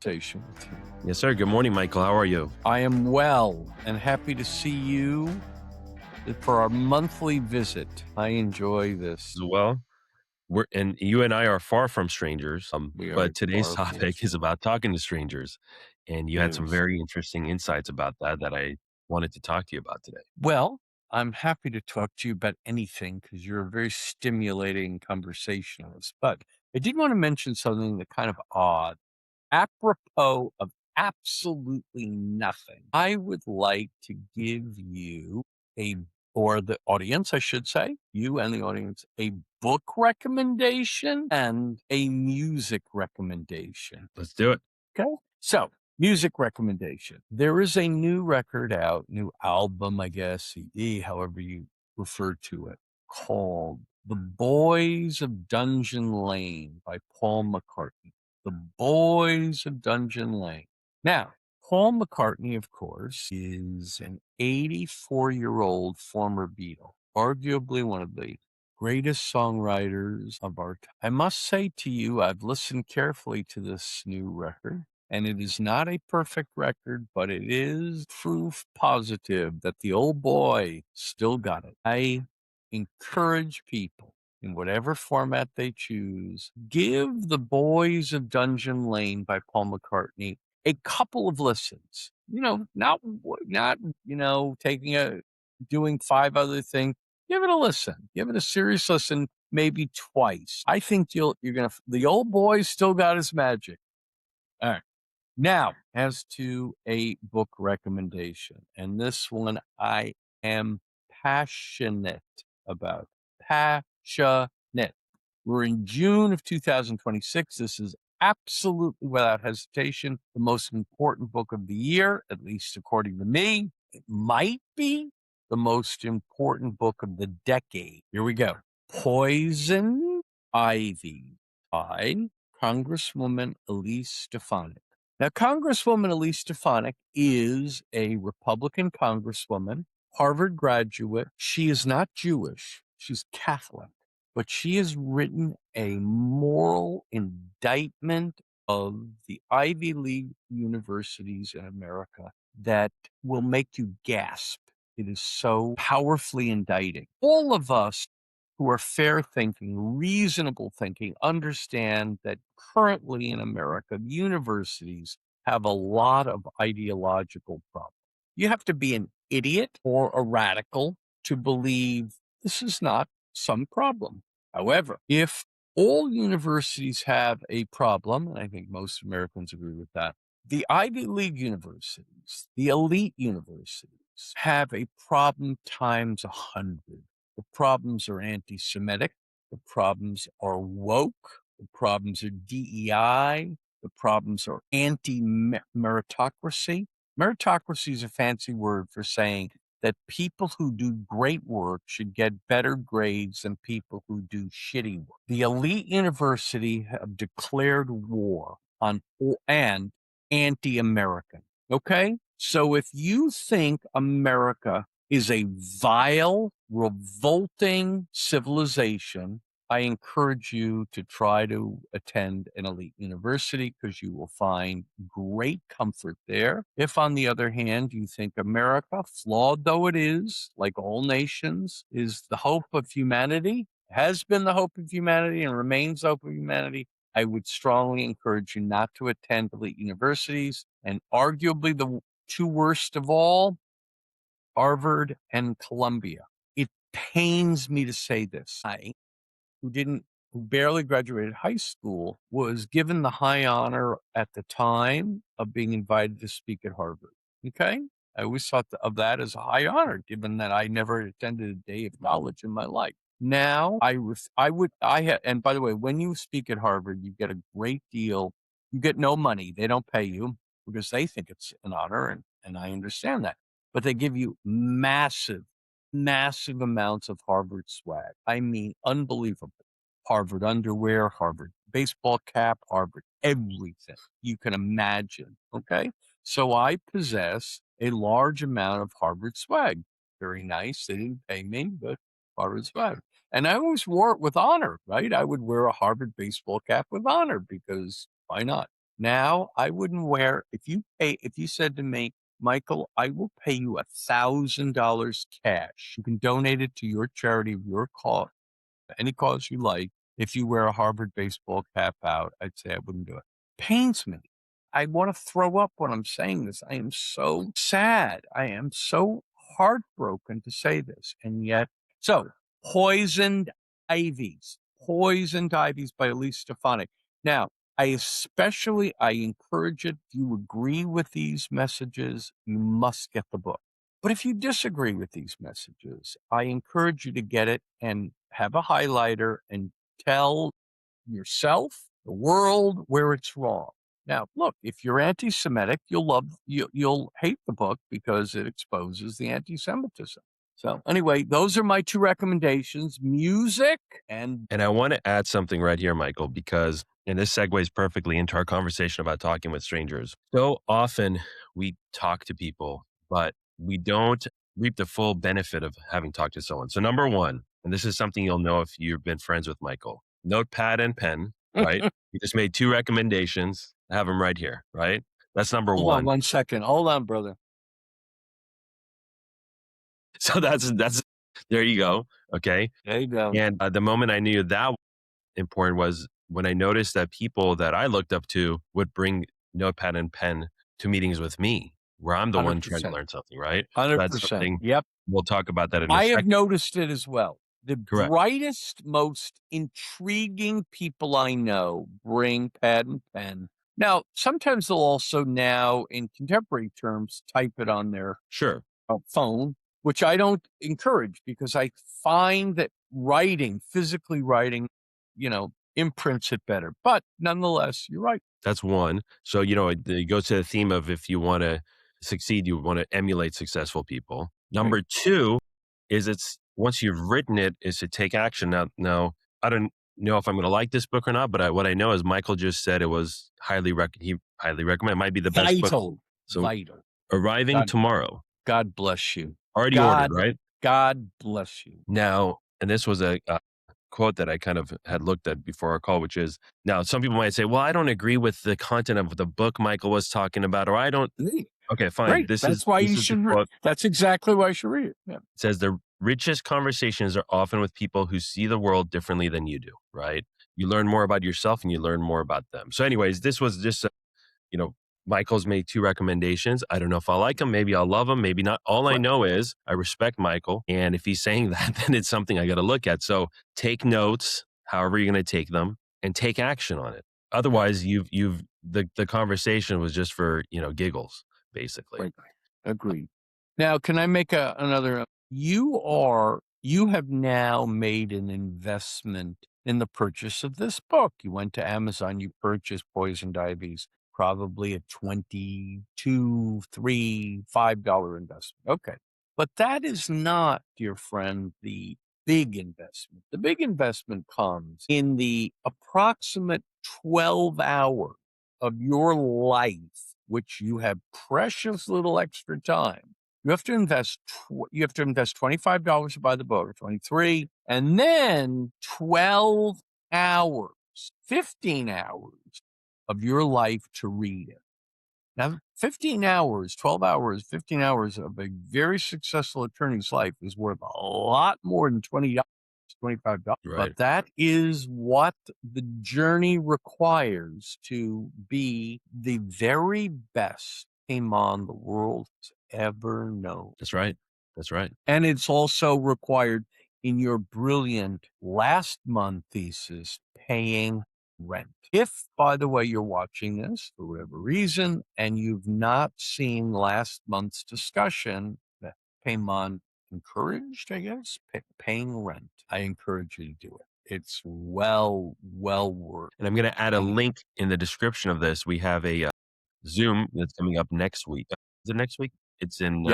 Conversation with you. Yes, sir. Good morning, Michael. How are you? I am well and happy to see you for our monthly visit. I enjoy this. Well, you and I are far from strangers. We are But today's far from topic is about talking to strangers, and you had some news. very interesting insights about that I wanted to talk to you about today. Well, I'm happy to talk to you about anything because you're a very stimulating conversationalist. But I did want to mention something that kind of odd. Apropos of absolutely nothing, I would like to give you or the audience, I should say, you and the audience, a book recommendation and a music recommendation. Let's do it. Okay. So, music recommendation. There is a new record out, new album, I guess, CD, however you refer to it, called The Boys of Dungeon Lane by Paul McCartney. The Boys of Dungeon Lane. Now, Paul McCartney, of course, is an 84-year-old former Beatle, arguably one of the greatest songwriters of our time. I must say to you, I've listened carefully to this new record, and it is not a perfect record, but it is proof positive that the old boy still got it. I encourage people in whatever format they choose, give The Boys of Dungeon Lane by Paul McCartney a couple of listens. Not doing five other things. Give it a listen. Give it a serious listen, maybe twice. I think the old boy still got his magic. All right. Now, as to a book recommendation, and this one I am passionate about. Passionate. We're in June of 2026. This is absolutely, without hesitation, the most important book of the year, at least according to me. It might be the most important book of the decade. Here we go. Poison Ivy by Congresswoman Elise Stefanik. Now, Congresswoman Elise Stefanik is a Republican congresswoman, Harvard graduate. She is not Jewish. She's Catholic, but she has written a moral indictment of the Ivy League universities in America that will make you gasp. It is so powerfully indicting. All of us who are fair thinking, reasonable thinking, understand that currently in America, universities have a lot of ideological problems. You have to be an idiot or a radical to believe this is not some problem. However, if all universities have a problem, and I think most Americans agree with that, the Ivy League universities, the elite universities, have a problem times 100. The problems are anti-Semitic. The problems are woke. The problems are DEI. The problems are anti-meritocracy. Meritocracy is a fancy word for saying that people who do great work should get better grades than people who do shitty work. The elite university have declared war on and anti-American. Okay? So if you think America is a vile, revolting civilization, I encourage you to try to attend an elite university because you will find great comfort there. If, on the other hand, you think America, flawed though it is, like all nations, is the hope of humanity, has been the hope of humanity, and remains the hope of humanity, I would strongly encourage you not to attend elite universities. And arguably the two worst of all, Harvard and Columbia. It pains me to say this. I, who barely graduated high school, was given the high honor at the time of being invited to speak at Harvard. Okay? I always thought of that as a high honor, given that I never attended a day of college in my life. Now, and by the way, when you speak at Harvard, you get a great deal. You get no money. They don't pay you because they think it's an honor, and I understand that. But they give you massive amounts of Harvard swag. I mean, unbelievable. Harvard underwear, Harvard baseball cap, Harvard everything you can imagine. Okay. So I possess a large amount of Harvard swag. Very nice. They didn't pay me, but Harvard swag. And I always wore it with honor, right? I would wear a Harvard baseball cap with honor because why not? Now I wouldn't wear, if you said to me, Michael, I will pay you $1,000 cash. You can donate it to your charity of your cause, any cause you like. If you wear a Harvard baseball cap out, I'd say I wouldn't do it. Pains me. I want to throw up when I'm saying this. I am so sad. I am so heartbroken to say this. And yet, so Poisoned Ivies, Poisoned Ivies by Elise Stefanik. Now, I encourage it. If you agree with these messages, you must get the book. But if you disagree with these messages, I encourage you to get it and have a highlighter and tell yourself, the world, where it's wrong. Now, look, if you're anti-Semitic, you'll hate the book because it exposes the anti-Semitism. So anyway, those are my two recommendations: music and And I want to add something right here, Michael, because, and this segues perfectly into our conversation about talking with strangers. So often we talk to people, but we don't reap the full benefit of having talked to someone. So, number one, and this is something you'll know if you've been friends with Michael, notepad and pen, right? He just made two recommendations. I have them right here, right? That's number hold on one. 1 second. Hold on, brother. So that's there you go. Okay. There you go. And the moment I knew that important was when I noticed that people that I looked up to would bring notepad and pen to meetings with me, where I'm the one trying to 100%. learn something, right? So that's 100%. something Yep. we'll talk about that in a I have second. noticed it as well. The Correct. brightest, most intriguing people I know bring pad and pen. Now, sometimes they'll also now, in contemporary terms, type it on their Sure. phone, which I don't encourage because I find that physically writing, imprints it better. But nonetheless, you're right. That's one. So, it goes to the theme of if you want to succeed, you want to emulate successful people. Number two is once you've written it, is to take action. Now, I don't know if I'm going to like this book or not, but what I know is Michael just said it was he highly recommend. It might be the best book. Vital. So, Vital. arriving tomorrow. God bless you. Already ordered, right? God bless you. Now, and this was a quote that I kind of had looked at before our call, which is, now some people might say, well, I don't agree with the content of the book Michael was talking about, or I don't. Okay, fine. Great. That's why you should read. That's exactly why you should read it. Yeah. It says the richest conversations are often with people who see the world differently than you do, right? You learn more about yourself and you learn more about them. So anyways, this was just, Michael's made two recommendations. I don't know if I'll like them. Maybe I'll love them. Maybe not. All I know is I respect Michael. And if he's saying that, then it's something I got to look at. So take notes, however you're going to take them, and take action on it. Otherwise, the conversation was just for, giggles, basically. Right. Agreed. Now, can I make another? You have now made an investment in the purchase of this book. You went to Amazon, you purchased Poisoned Ivies, probably a $22, $3, $5 investment. Okay. But that is not, dear friend, the big investment. The big investment comes in the approximate 12 hours of your life, which you have precious little extra time. You have to invest $25 to buy the book, or 23, and then 12 hours, 15 hours of your life to read it. Now, 15 hours, 12 hours, 15 hours of a very successful attorney's life is worth a lot more than $20, $25. Right. But that is what the journey requires to be the very best Paymon the world has ever known. That's right. That's right. And it's also required in your brilliant last month thesis, paying rent. If, by the way, you're watching this for whatever reason and you've not seen last month's discussion that Paymon encouraged, I guess, paying rent, I encourage you to do it. It's well worth. And I'm going to add a link in the description of this. We have a Zoom that's coming up next week. Is it next week? It's in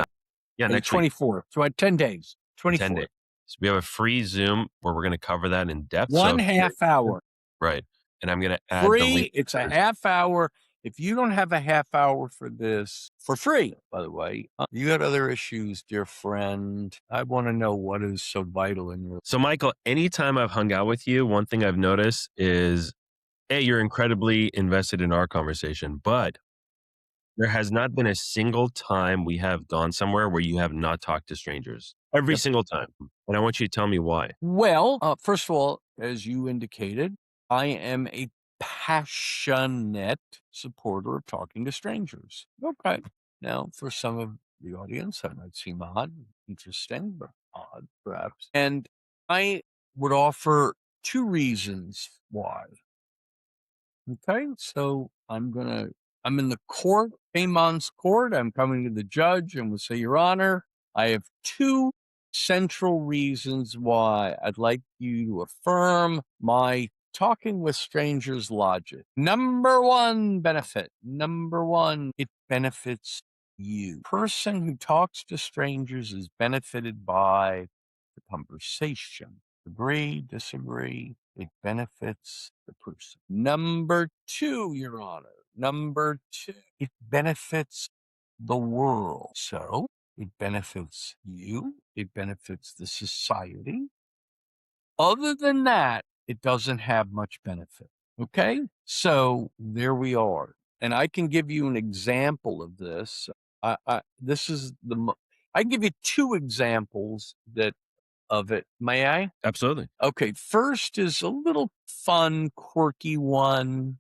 next 24th. So 10 days. 24. 10 days. So we have a free Zoom where we're going to cover that in depth. One half hour. Right. And I'm going to add free. the link. It's a half hour. If you don't have a half hour for this, for free, by the way, you got other issues, dear friend. I want to know what is so vital in your. So, Michael, anytime I've hung out with you, one thing I've noticed is A, you're incredibly invested in our conversation, but there has not been a single time we have gone somewhere where you have not talked to strangers. Every Yep. single time. And I want you to tell me why. Well, first of all, as you indicated, I am a passionate supporter of talking to strangers. Okay. Now, for some of the audience, that might seem odd, interesting, but odd perhaps. And I would offer two reasons why. Okay, so I'm in the court, Paymon's court. I'm coming to the judge and will say, Your Honor, I have two central reasons why I'd like you to affirm my talking with strangers logic. Number one benefit. Number one, it benefits you. Person who talks to strangers is benefited by the conversation. Agree, disagree. It benefits the person. Number two, Your Honor. Number two, it benefits the world. So it benefits you. It benefits the society. Other than that, it doesn't have much benefit. Okay. So there we are. And I can give you an example of this. This is I can give you two examples of it. May I? Absolutely. Okay, first is a little fun, quirky one,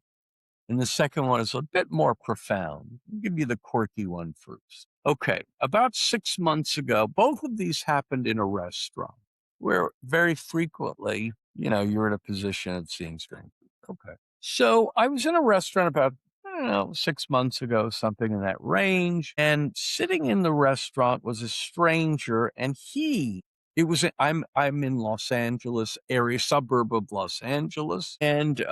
and the second one is a bit more profound. I'll give you the quirky one first. Okay, about 6 months ago, both of these happened in a restaurant where very frequently, you're in a position of seeing strangers. Okay. So I was in a restaurant about, I don't know, 6 months ago, something in that range. And sitting in the restaurant was a stranger, and I'm in Los Angeles area, suburb of Los Angeles, and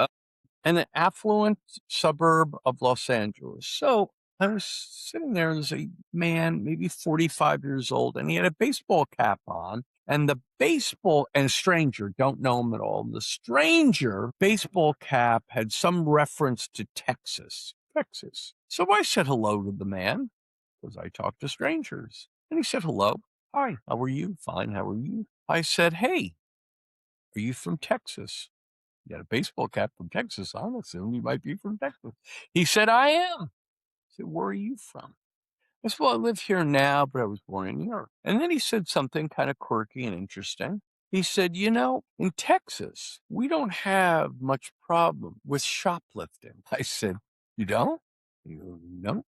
an affluent suburb of Los Angeles. So I was sitting there, there's a man, maybe 45 years old, and he had a baseball cap on. And the baseball and stranger, don't know him at all. The stranger baseball cap had some reference to Texas. Texas. So I said hello to the man because I talk to strangers. And he said hello. Hi, how are you? Fine, how are you? I said, hey, are you from Texas? You got a baseball cap from Texas. I'm assuming you might be from Texas. He said, I am. I said, where are you from? I said, well, I live here now, but I was born in New York. And then he said something kind of quirky and interesting. He said, in Texas, we don't have much problem with shoplifting. I said, you don't? You know?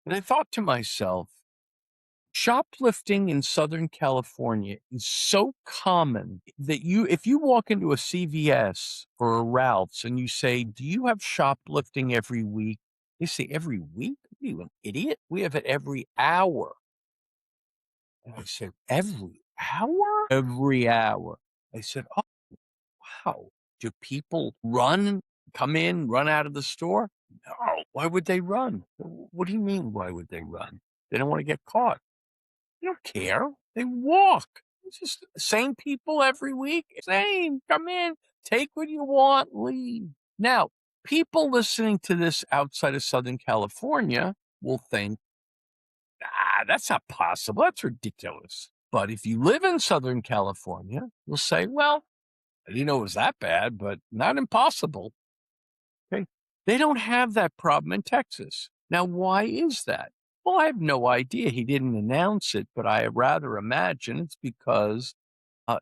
And I thought to myself, shoplifting in Southern California is so common that if you walk into a CVS or a Ralph's and you say, do you have shoplifting every week? They say, every week? Are you an idiot? We have it every hour. And I said, every hour? Every hour. I said, oh, wow. Do people come in, run out of the store? No. Why would they run? What do you mean, why would they run? They don't want to get caught. They don't care. They walk. It's just the same people every week. Same. Come in, take what you want, leave. Now, people listening to this outside of Southern California will think, that's not possible. That's ridiculous. But if you live in Southern California, you'll say, well, I didn't know it was that bad, but not impossible. Okay. They don't have that problem in Texas. Now, why is that? Well, I have no idea. He didn't announce it, but I rather imagine it's because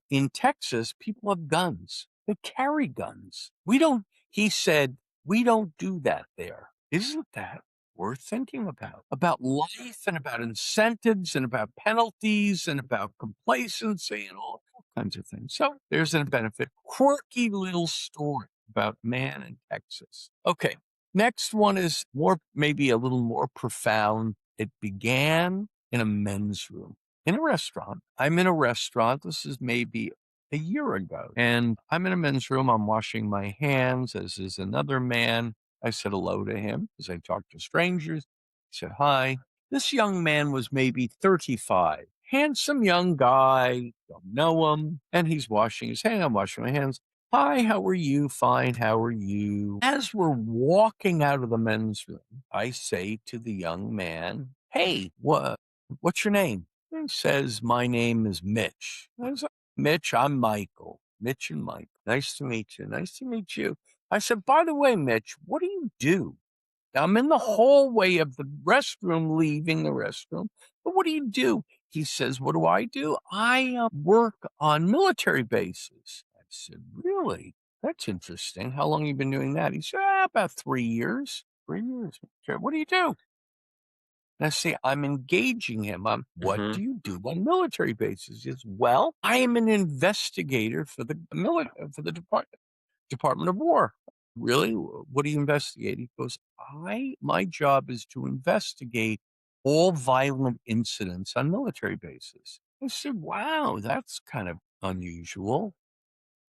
in Texas, people have guns. They carry guns. He said, we don't do that there. Isn't that worth thinking about? About life and about incentives and about penalties and about complacency and all kinds of things. So there's a benefit. Quirky little story about man in Texas. Okay. Next one is maybe a little more profound. It began in a men's room in a restaurant. I'm in a restaurant. This is maybe a year ago. And I'm in a men's room. I'm washing my hands, as is another man. I said hello to him as I talk to strangers. He said hi. This young man was maybe 35. Handsome young guy. Don't know him. And he's washing his hands. I'm washing my hands. Hi, how are you? Fine, how are you? As we're walking out of the men's room, I say to the young man, hey, what's your name? He says, my name is Mitch. I was like, Mitch, I'm Michael. Mitch and Mike. Nice to meet you. Nice to meet you. I said, by the way, Mitch, what do you do? I'm in the hallway of the restroom, leaving the restroom. But what do you do? He says, what do? I work on military bases. I said, really? That's interesting. How long have you been doing that? He said, about 3 years. 3 years. Okay, what do you do? And I say, I'm engaging him. What Mhm. do you do on military bases? He says, well, I am an investigator for the Department of War. Really? What do you investigate? He goes, my job is to investigate all violent incidents on military bases. I said, wow, that's kind of unusual.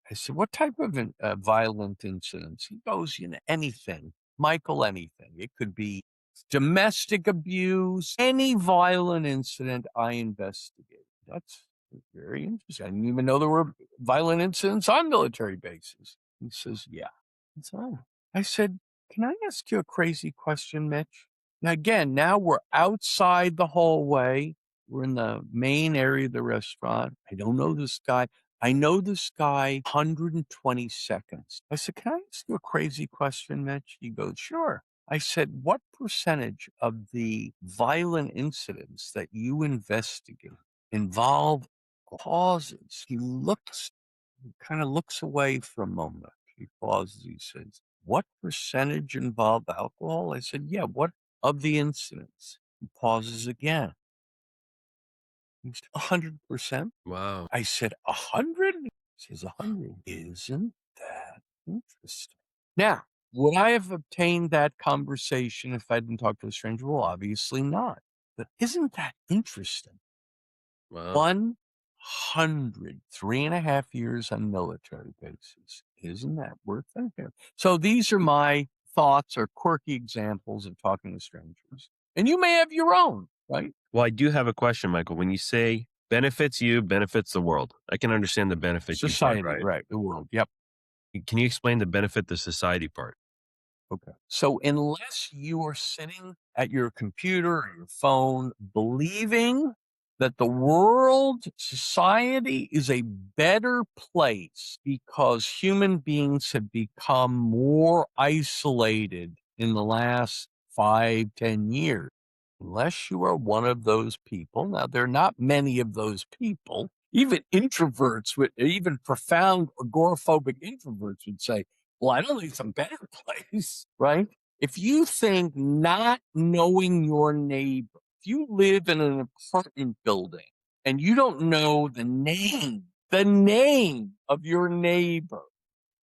I said, what type of violent incidents? He goes, anything, Michael, anything. It could be domestic abuse, any violent incident I investigate. That's very interesting. I didn't even know there were violent incidents on military bases. He says, yeah. That's all. I said, can I ask you a crazy question, Mitch? Now, again, now we're outside the hallway. We're in the main area of the restaurant. I don't know this guy. I know this guy 120 seconds. I said, can I ask you a crazy question, Mitch? He goes, sure. I said, what percentage of the violent incidents that you investigate involve causes? He kind of looks away for a moment. He pauses. He says, what percentage involve alcohol? I said, yeah. What of the incidents? He pauses again. He said, 100%. Wow. I said, 100? He says, 100. Isn't that interesting? Now, would I have obtained that conversation if I didn't talk to a stranger? Well, obviously not. But isn't that interesting? Wow. 100, 3.5 years on military bases. Isn't that worth thinking? So these are my thoughts or quirky examples of talking to strangers. And you may have your own, right? Well, I do have a question, Michael. When you say benefits you, benefits the world, I can understand the benefit you part, Society, right? right? The world. Yep. Can you explain the benefit the society part? Okay. So unless you are sitting at your computer or your phone believing that the world, society is a better place because human beings have become more isolated in the last 5, 10 years, unless you are one of those people. Now, there are not many of those people. Even introverts, even profound agoraphobic introverts would say, well, I don't think it's a better place, right? If you think not knowing your neighbor, if you live in an apartment building and you don't know the name of your neighbor,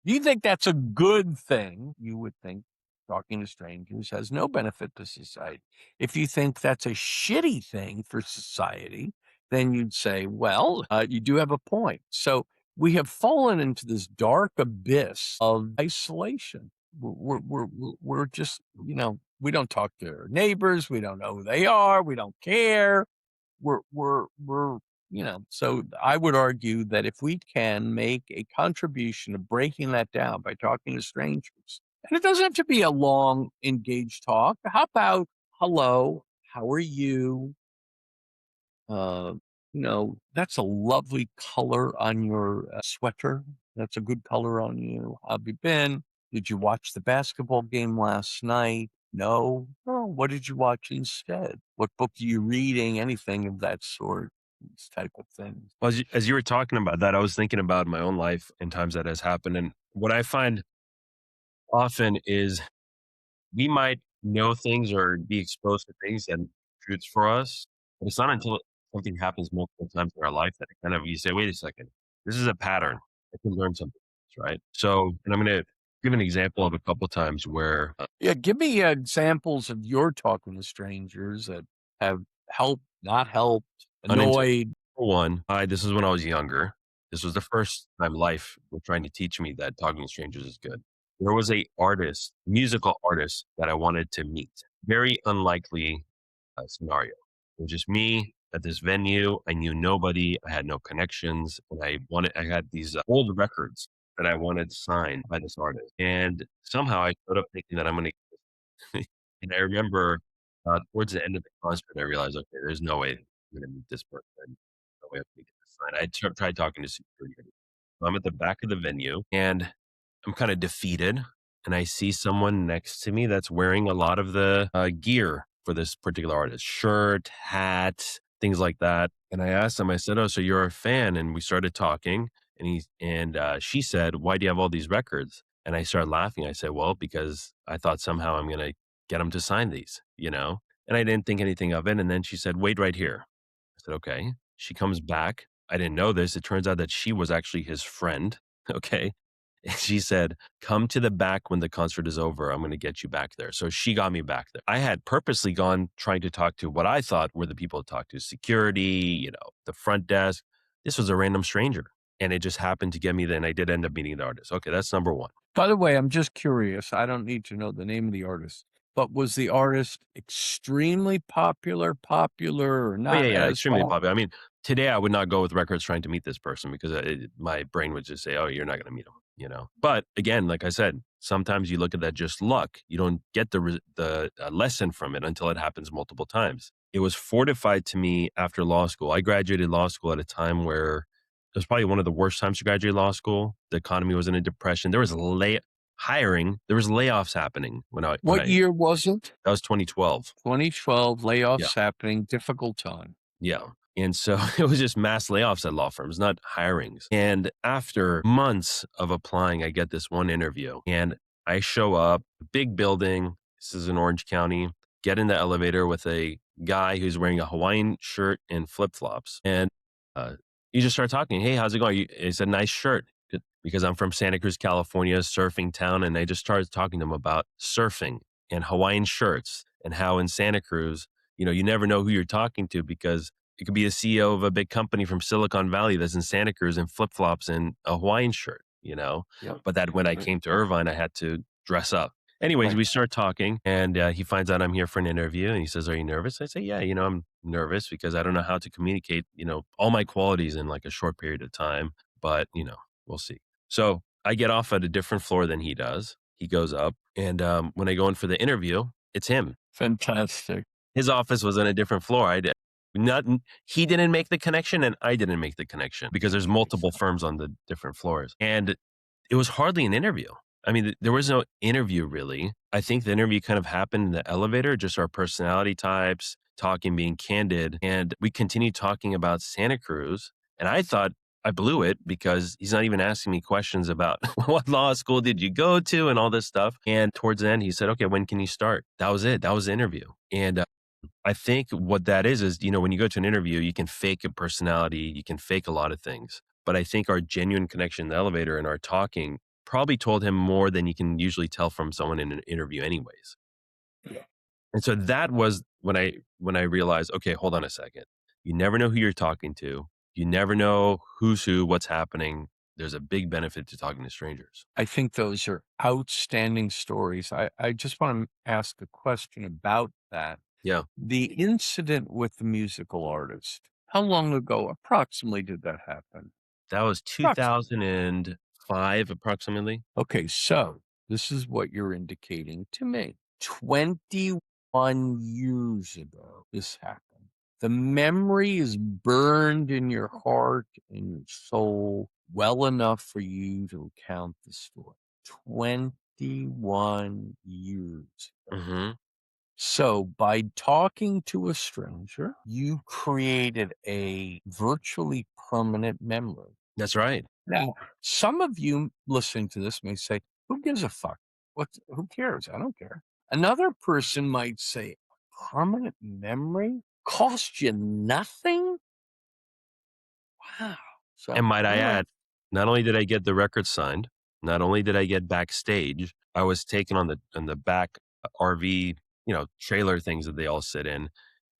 you think that's a good thing, you would think talking to strangers has no benefit to society. If you think that's a shitty thing for society, then you'd say, well, you do have a point. So we have fallen into this dark abyss of isolation. We're just, we don't talk to our neighbors. We don't know who they are. We don't care. We're so I would argue that if we can make a contribution of breaking that down by talking to strangers, and it doesn't have to be a long, engaged talk. How about, hello, how are you? Uh, that's a lovely color on your sweater. That's a good color on you. How have you been? Did you watch the basketball game last night? No. Oh, what did you watch instead? What book are you reading? Anything of that sort. These type of things. Well, as you were talking about that, I was thinking about my own life and times that has happened. And what I find often is we might know things or be exposed to things and truths for us, but it's not until something happens multiple times in our life that it kind of you say, wait a second, this is a pattern. I can learn something, right? So, and I'm going to give an example of a couple times where Yeah, give me examples of your talking to strangers that have helped, not helped, unintentional annoyed. one, this is when I was younger. This was the first time life was trying to teach me that talking to strangers is good. There was a artist, musical artist that I wanted to meet. Very unlikely scenario. It was just me at this venue. I knew nobody. I had no connections, and I had these old records that I wanted signed by this artist. And somehow I showed up thinking that I'm going to. And I remember towards the end of the concert, I realized, okay, there's no way I'm going to meet this person. No way I'm going to get this signed. Tried talking to security. So I'm at the back of the venue, and I'm kind of defeated. and I see someone next to me that's wearing a lot of the gear for this particular artist, shirt, hat, things like that. And I asked him, I said, "Oh, so you're a fan?" And we started talking, and she said, "Why do you have all these records?" And I started laughing. I said, "Well, because I thought somehow I'm gonna get him to sign these, you know?" And I didn't think anything of it. And then she said, "Wait right here." I said, "Okay." She comes back. I didn't know this. It turns out that she was actually his friend. Okay. And she said, "Come to the back when the concert is over. I'm going to get you back there." So she got me back there. I had purposely gone trying to talk to what I thought were the people to talk to, security, the front desk. This was a random stranger. And it just happened to get me there. And I did end up meeting the artist. Okay, that's number one. By the way, I'm just curious. I don't need to know the name of the artist, but was the artist extremely popular, or Oh, yeah, not yeah, as extremely popular? popular. I mean, today I would not go with records trying to meet this person because my brain would just say, "Oh, you're not gonna meet him," you know? But again, like I said, sometimes you look at that just luck. You don't get the lesson from it until it happens multiple times. It was fortified to me after law school. I graduated law school at a time where it was probably one of the worst times to graduate law school. The economy was in a depression. There was there was layoffs happening What year was it? that was 2012. 2012, Yeah. layoffs happening, difficult time. Yeah. And so it was just mass layoffs at law firms, not hirings. And after months of applying, I get this one interview and I show up, big building. This is in Orange County, get in the elevator with a guy who's wearing a Hawaiian shirt and flip flops. And you just start talking. "Hey, how's it going?" It's a nice shirt because I'm from Santa Cruz, California, surfing town. And I just started talking to him about surfing and Hawaiian shirts and how in Santa Cruz, you never know who you're talking to because it could be a CEO of a big company from Silicon Valley that's in Santa Cruz in flip flops and a Hawaiian shirt. Yep. But that when I came to Irvine, I had to dress up. Anyways, Right. we start talking and he finds out I'm here for an interview and he says, "Are you nervous?" I say, "Yeah, I'm nervous because I don't know how to communicate, all my qualities in like a short period of time, but, we'll see." So I get off at a different floor than he does. He goes up and when I go in for the interview, it's him. Fantastic. His office was on a different floor. Not he didn't make the connection and I didn't make the connection because there's Makes multiple sense. firms on the different floors. And it was hardly an interview. I mean, there was no interview really. I think the interview kind of happened in the elevator, just our personality types, talking, being candid. And we continued talking about Santa Cruz. And I thought I blew it because he's not even asking me questions about what law school did you go to and all this stuff. And towards the end, he said, "Okay, when can you start?" That was it. That was the interview. And I think what that is, when you go to an interview, you can fake a personality, you can fake a lot of things. But I think our genuine connection in the elevator and our talking probably told him more than you can usually tell from someone in an interview anyways. Yeah. And so that was when I realized, okay, hold on a second. You never know who you're talking to. You never know who's who, what's happening. There's a big benefit to talking to strangers. I think those are outstanding stories. I just want to ask a question about that. Yeah. The incident with the musical artist, how long ago approximately did that happen? That was Approx 2005 approximately. Okay, so this is what you're indicating to me. 21 years ago, this happened. The memory is burned in your heart and your soul well enough for you to recount the story. 21 years. Hmm. So, by talking to a stranger, you created a virtually permanent memory. That's right. Now, some of you listening to this may say, "Who gives a fuck? Who cares? I don't care." Another person might say, "Permanent memory cost you nothing?" Wow. And So, might I all right. add, not only did I get the record signed, not only did I get backstage, I was taken on the back RV, trailer things that they all sit in.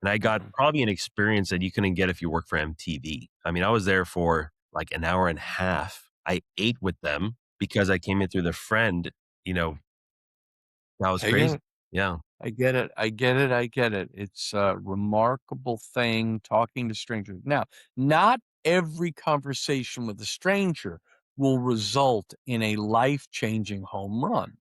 And I got Mhm. probably an experience that you couldn't get if you work for MTV. I mean, I was there for like an hour and a half. I ate with them because I came in through the friend, you know, that was I get crazy. it. Yeah. I get it. I get it. I get it. It's a remarkable thing talking to strangers. Now, not every conversation with a stranger will result in a life-changing home run.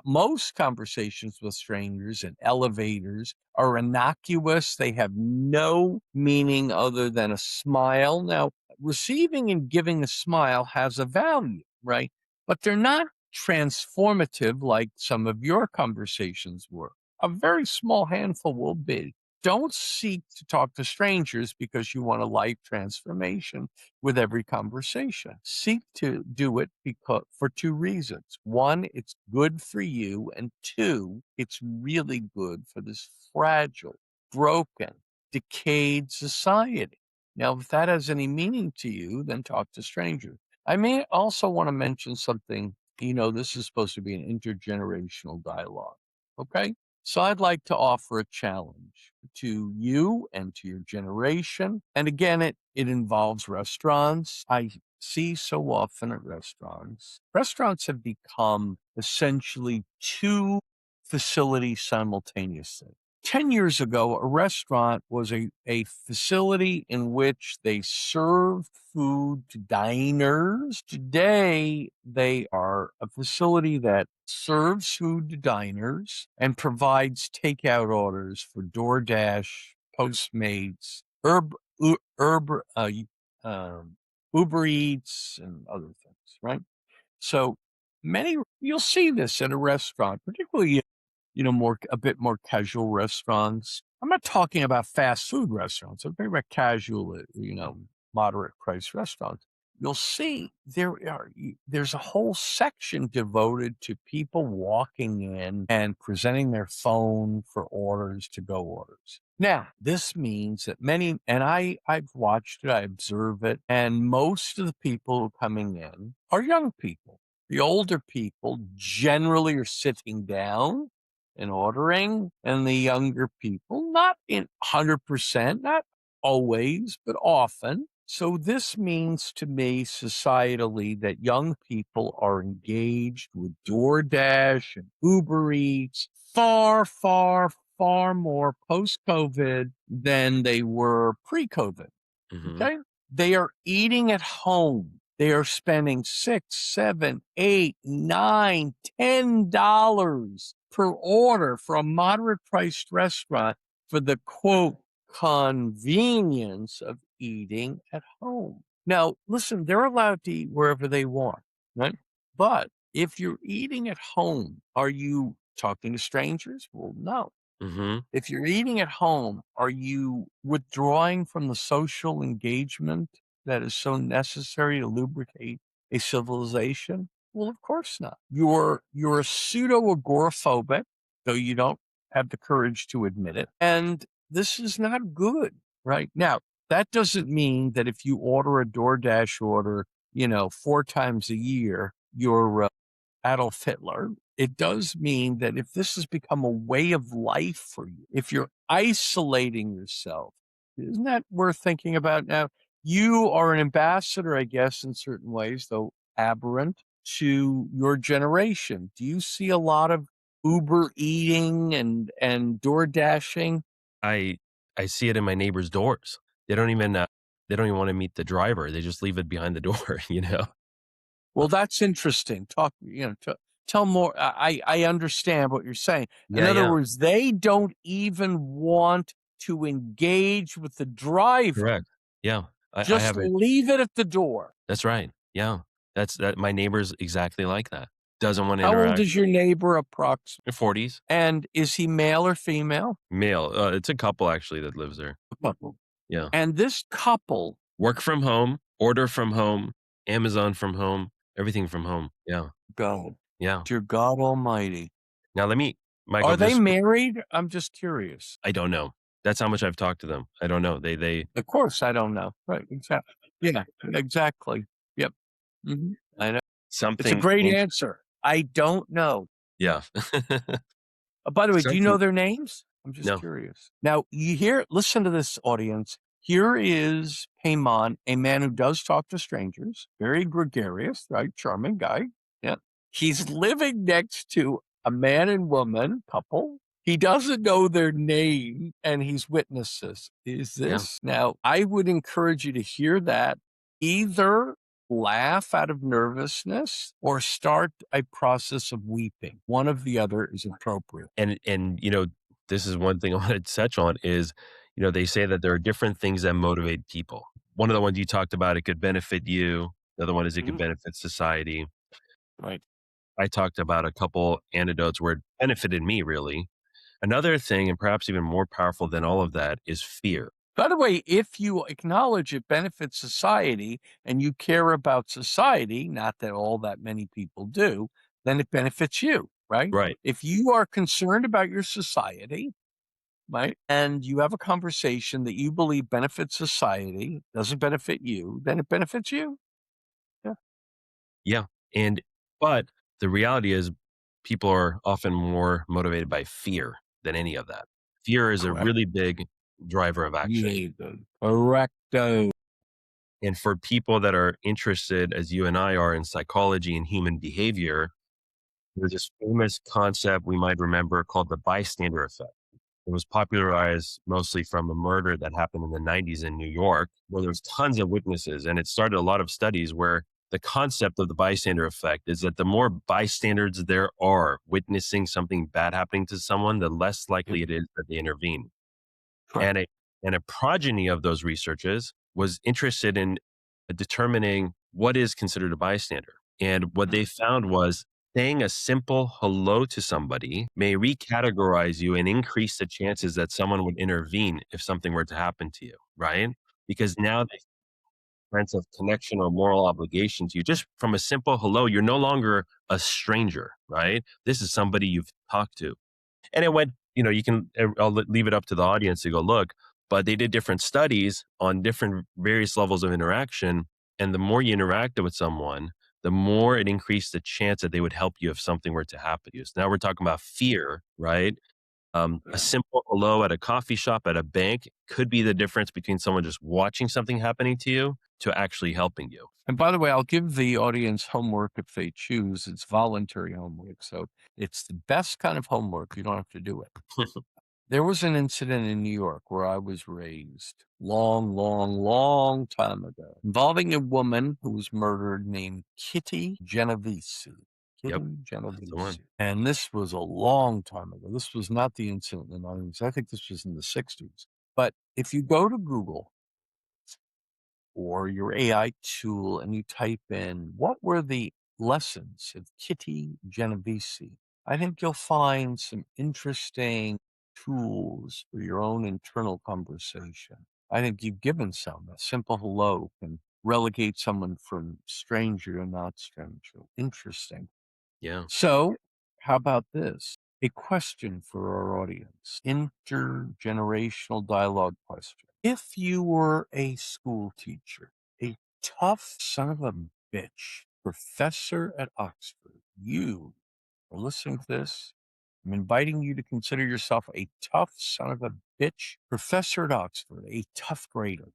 Most conversations with strangers in elevators are innocuous. They have no meaning other than a smile. Now, receiving and giving a smile has a value, right? But they're not transformative like some of your conversations were. A very small handful will be. Don't seek to talk to strangers because you want a life transformation with every conversation. Seek to do it because for two reasons. One, it's good for you, and two, it's really good for this fragile, broken, decayed society. Now, if that has any meaning to you, then talk to strangers. I may also want to mention something. This is supposed to be an intergenerational dialogue. Okay. So I'd like to offer a challenge to you and to your generation. And again, it involves restaurants. I see so often at restaurants have become essentially two facilities simultaneously. 10 years ago, a restaurant was a facility in which they served food to diners. Today, they are a facility that serves food to diners and provides takeout orders for DoorDash, Postmates, Uber Eats, and other things, right? So you'll see this in a restaurant, particularly a bit more casual restaurants. I'm not talking about fast food restaurants. I'm talking about casual, moderate price restaurants. You'll see there's a whole section devoted to people walking in and presenting their phone for orders, to go orders. Now, this means that I've watched it, I observe it, and most of the people coming in are young people. The older people generally are sitting down and ordering, and the younger people, not in 100%, not always, but often. So this means to me societally that young people are engaged with DoorDash and Uber Eats far, far, far more post-COVID than they were pre-COVID. Mhm. Okay. They are eating at home. They are spending $6, $7, $8, $9, $10 per order for a moderate priced restaurant for the quote convenience of eating at home. Now, listen, they're allowed to eat wherever they want, right? But if you're eating at home, are you talking to strangers? Well, no. Mhm. If you're eating at home, are you withdrawing from the social engagement that is so necessary to lubricate a civilization? Well, of course not. You're a pseudo agoraphobic, though you don't have the courage to admit it. And this is not good, right? Now, that doesn't mean that if you order a DoorDash order, 4 times a year, you're Adolf Hitler. It does mean that if this has become a way of life for you, if you're isolating yourself, isn't that worth thinking about? Now, you are an ambassador, I guess, in certain ways, though aberrant, to your generation. Do you see a lot of Uber eating and door dashing? I I see it in my neighbors' doors. They don't even wanna meet the driver. They just leave it behind the door, you know? Well, that's interesting. Tell more. I understand what you're saying. In Yeah, other yeah. words, they don't even want to engage with the driver. Correct. Yeah. I Just have it. leave it at the door. That's right. Yeah. My neighbor's exactly like that. Doesn't wanna How old interact. is your neighbor approximately? 40s, And is he male or female? male. It's a couple actually that lives there. A couple. Yeah. And this couple, Work from home, order from home, Amazon from home, everything from home. Yeah. God, Yeah. dear God Almighty. Now Michael, Are they this married? I'm just curious. I don't know. That's how much I've talked to them. I don't know. They Of course, I don't know. Right. Exactly. Yeah, exactly. Yep. I know. It's a something great int answer. I don't know. yeah. By the way, do you know Something their names? I'm just no. curious. Now, listen to this, audience. Here is Paymon, a man who does talk to strangers, very gregarious, right? Charming guy. Yeah. He's living next to a man and woman couple. He doesn't know their name and he's witnessed this. Is Yeah. this now? I would encourage you to hear that. Either laugh out of nervousness or start a process of weeping. One of the other is appropriate. And, this is one thing I wanted to touch on is, they say that there are different things that motivate people. One of the ones you talked about, it could benefit you. The other one is it could Mhm. benefit society. Right. I talked about a couple anecdotes where it benefited me really. Another thing, and perhaps even more powerful than all of that, is fear. By the way, if you acknowledge it benefits society and you care about society, not that all that many people do, then it benefits you, right? Right. If you are concerned about your society, right, and you have a conversation that you believe benefits society, doesn't benefit you, then it benefits you. Yeah, Yeah. And but the reality is people are often more motivated by fear than any of that. Fear is a correct. really big driver of action. Yeah, good. Correcto. And for people that are interested, as you and I are, in psychology and human behavior, there's this famous concept we might remember called the bystander effect. It was popularized mostly from a murder that happened in the 90s in New York, where there was tons of witnesses. And it started a lot of studies where the concept of the bystander effect is that the more bystanders there are witnessing something bad happening to someone, the less Yep, likely it is that they intervene. correct. And a progeny of those researchers was interested in determining what is considered a bystander. And what they found was saying a simple hello to somebody may recategorize you and increase the chances that someone would intervene if something were to happen to you, right? Because now they sense of connection or moral obligation to you. Just from a simple hello, you're no longer a stranger, right? This is somebody you've talked to. And it went, you can, leave it up to the audience to go look, but they did different studies on different various levels of interaction. And the more you interacted with someone, the more it increased the chance that they would help you if something were to happen to you. So now we're talking about fear, right? A Yeah. simple hello at a coffee shop, at a bank could be the difference between someone just watching something happening to you to actually helping you. And by the way, I'll give the audience homework if they choose. It's voluntary homework. So it's the best kind of homework. You don't have to do it. There was an incident in New York where I was raised long, long, long time ago involving a woman who was murdered named Kitty Genovese. Yep, Kitty that's the Genovese. one. And this was a long time ago. This was not the incident in the 90s. I think this was in the 60s. But if you go to Google or your AI tool and you type in what were the lessons of Kitty Genovese, I think you'll find some interesting tools for your own internal conversation. I think you've given some. A simple hello can relegate someone from stranger to not stranger. Interesting. Yeah. So, how about this? A question for our audience, intergenerational dialogue question. If you were a school teacher, a tough son of a bitch professor at Oxford, you are listening to this. I'm inviting you to consider yourself a tough son of a bitch professor at Oxford, a tough grader.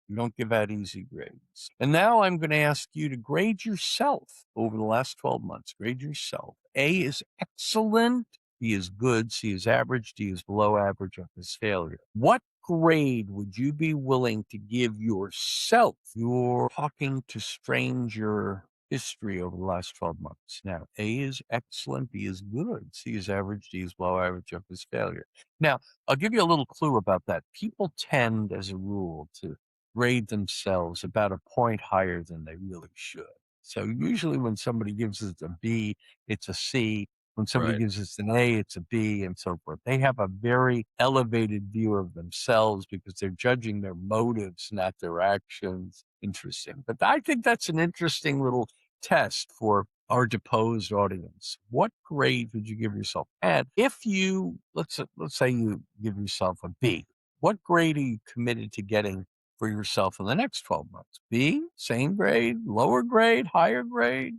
You don't give out easy grades. And now I'm going to ask you to grade yourself over the last 12 months. Grade yourself. A is excellent. B is good. C is average. D is below average. F is failure. What grade would you be willing to give yourself? You're talking to stranger history over the last 12 months. Now, A is excellent, B is good, C is average, D is below average, F is failure. Now, I'll give you a little clue about that. People tend, as a rule, to grade themselves about a point higher than they really should. So usually when somebody gives us a B, it's a C. When somebody Right. gives us an A, it's a B, and so forth. They have a very elevated view of themselves because they're judging their motives, not their actions. Interesting. But I think that's an interesting little test for our deposed audience. What grade would you give yourself? And if you let's say you give yourself a B, what grade are you committed to getting for yourself in the next 12 months? B, same grade, lower grade, higher grade?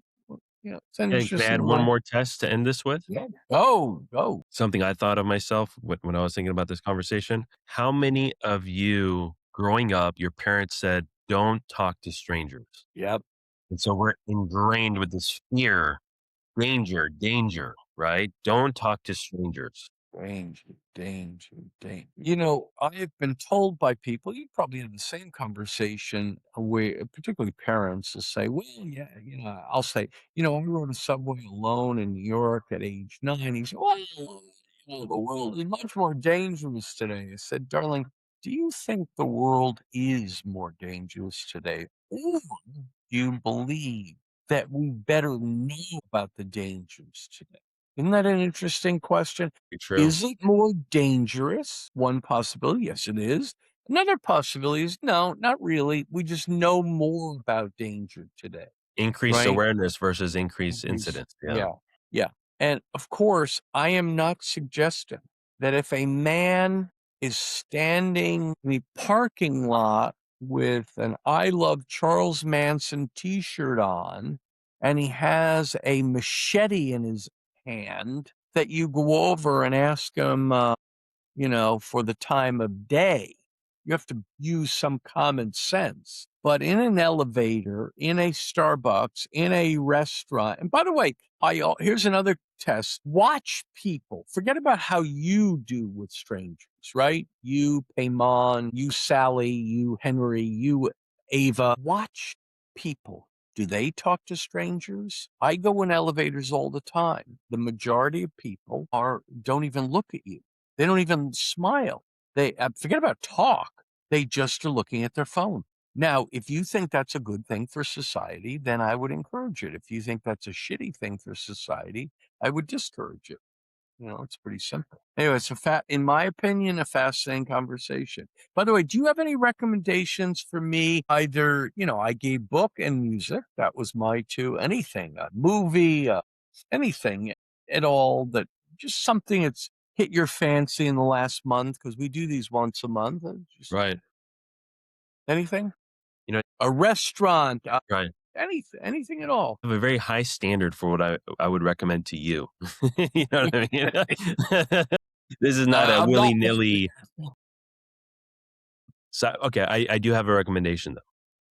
It's an And can I interesting add one little more test to end this with? yeah. Go. Something I thought of myself when I was thinking about this conversation. How many of you growing up, your parents said, don't talk to strangers? Yep. And so we're ingrained with this fear, danger, danger, right? Don't talk to strangers. Danger. I've been told by people, you probably have the same conversation where particularly parents will say, well, yeah, I'll say, I rode a subway alone in New York at age 9. He said, well, the world is much more dangerous today. I said, darling, do you think the world is more dangerous today? Or do you believe that we better know about the dangers today? Isn't that an interesting question? True. Is it more dangerous? One possibility, yes, it is. Another possibility is no, not really. We just know more about danger today, Increased right? awareness versus increased Increase. incidence. Yeah. Yeah, yeah. And of course, I am not suggesting that if a man is standing in the parking lot with an I Love Charles Manson t-shirt on and he has a machete in his hand, that you go over and ask him, for the time of day. You have to use some common sense. But in an elevator, in a Starbucks, in a restaurant, and by the way, here's another test. Watch people. Forget about how you do with strangers, right? You, Paymon, you, Sally, you, Henry, you, Ava. Watch people. Do they talk to strangers? I go in elevators all the time. The majority of people don't even look at you. They don't even smile. They forget about talk. They just are looking at their phone. Now, if you think that's a good thing for society, then I would encourage it. If you think that's a shitty thing for society, I would discourage it. It's pretty simple. Anyway, it's in my opinion, a fascinating conversation. By the way, do you have any recommendations for me? Either, I gave book and music. That was my two. Anything, a movie, anything at all, that just something that's hit your fancy in the last month, because we do these once a month. Just Right. anything, You know, a restaurant, right. anything at all. I have a very high standard for what I would recommend to you. You know what I mean? This is not a I'm not. willy-nilly. So, okay, I do have a recommendation, though.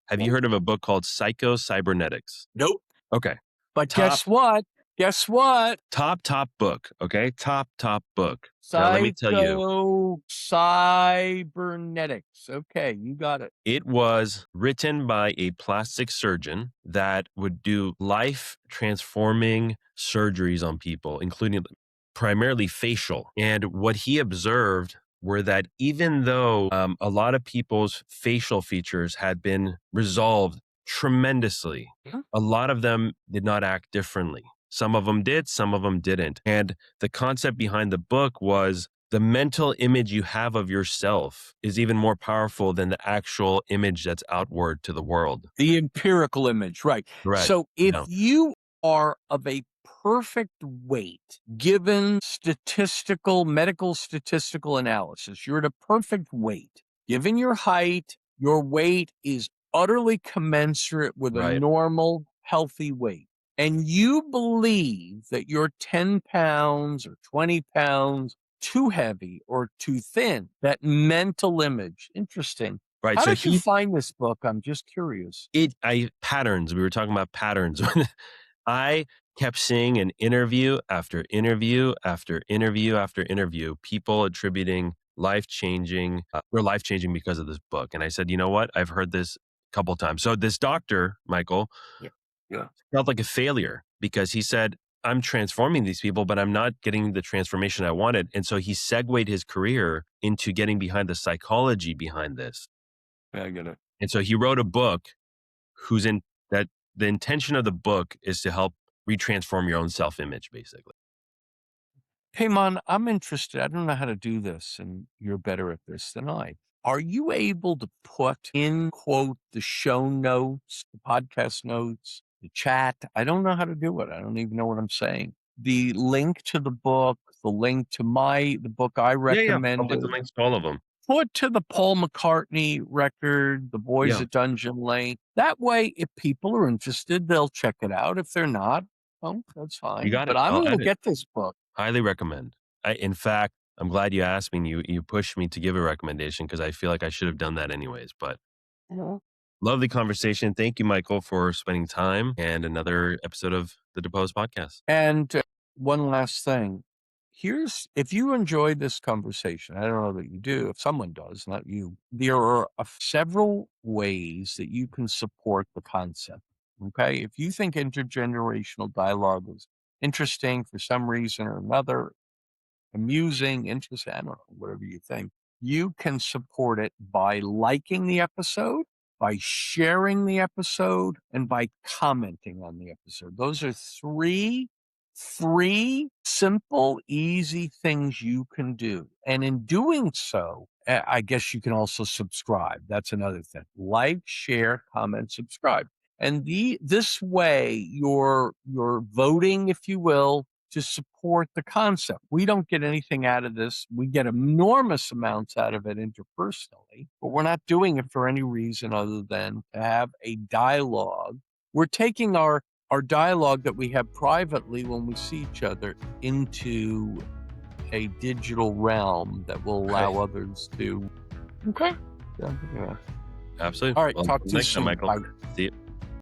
Have you heard of a book called Psycho-Cybernetics? Nope. Okay. But Top guess what? Guess what? top book, okay? Top book. Now let me tell you, Psycho-Cybernetics. Okay, you got it. it was written by a plastic surgeon that would do life transforming surgeries on people, including primarily facial. And what he observed were that even though a lot of people's facial features had been resolved tremendously, a lot of them did not act differently. Some of them did, some of them didn't. And the concept behind the book was the mental image you have of yourself is even more powerful than the actual image that's outward to the world. The empirical image, right. Correct. So if Yeah. you are of a perfect weight, given medical statistical analysis, you're at a perfect weight. Given your height, your weight is utterly commensurate with a Right. normal, healthy weight. And you believe that you're 10 pounds or 20 pounds too heavy or too thin, that mental image. Interesting. Right. How So did you find this book? I'm just curious. patterns. We were talking about patterns. I kept seeing an interview after interview after interview after interview, people attributing life changing because of this book. And I said, you know what? I've heard this a couple times. So this doctor, Michael, Yeah. felt like a failure because he said, I'm transforming these people, but I'm not getting the transformation I wanted. And so he segued his career into getting behind the psychology behind this. Yeah, I get it. And so he wrote a book that the intention of the book is to help retransform your own self-image, basically. Hey, Mon, I'm interested. I don't know how to do this, and you're better at this than I. Are you able to put in, quote, the show notes, the podcast notes, the chat? I don't know how to do it. I don't even know what I'm saying. The link to the book, the link to the book I Yeah. I'll put recommended, the links to all of them. put to the Paul McCartney record, The Boys Yeah. at Dungeon Lane. That way, if people are interested, they'll check it out. If they're not, well, that's fine. You got But it. I'm I'll going to add it. get this book. Highly recommend. In fact, I'm glad you asked me and you pushed me to give a recommendation because I feel like I should have done that anyways. But lovely conversation. Thank you, Michael, for spending time and another episode of the Deposed podcast. And one last thing. If you enjoyed this conversation, I don't know that you do, if someone does, not you, there are several ways that you can support the concept. Okay. If you think intergenerational dialogue is interesting for some reason or another, amusing, interesting, I don't know, whatever you think, you can support it by liking the episode, by sharing the episode, and by commenting on the episode. Those are 3 free, simple, easy things you can do. And in doing so, I guess you can also subscribe. That's another thing. Like, share, comment, subscribe. And this way you're voting, if you will, to support the concept. We don't get anything out of this. We get enormous amounts out of it interpersonally, but we're not doing it for any reason other than to have a dialogue. We're taking our dialogue that we have privately when we see each other into a digital realm that will allow others to. Okay. Yeah. Absolutely. All right. Talk to you next time, soon. Michael. Bye. See you.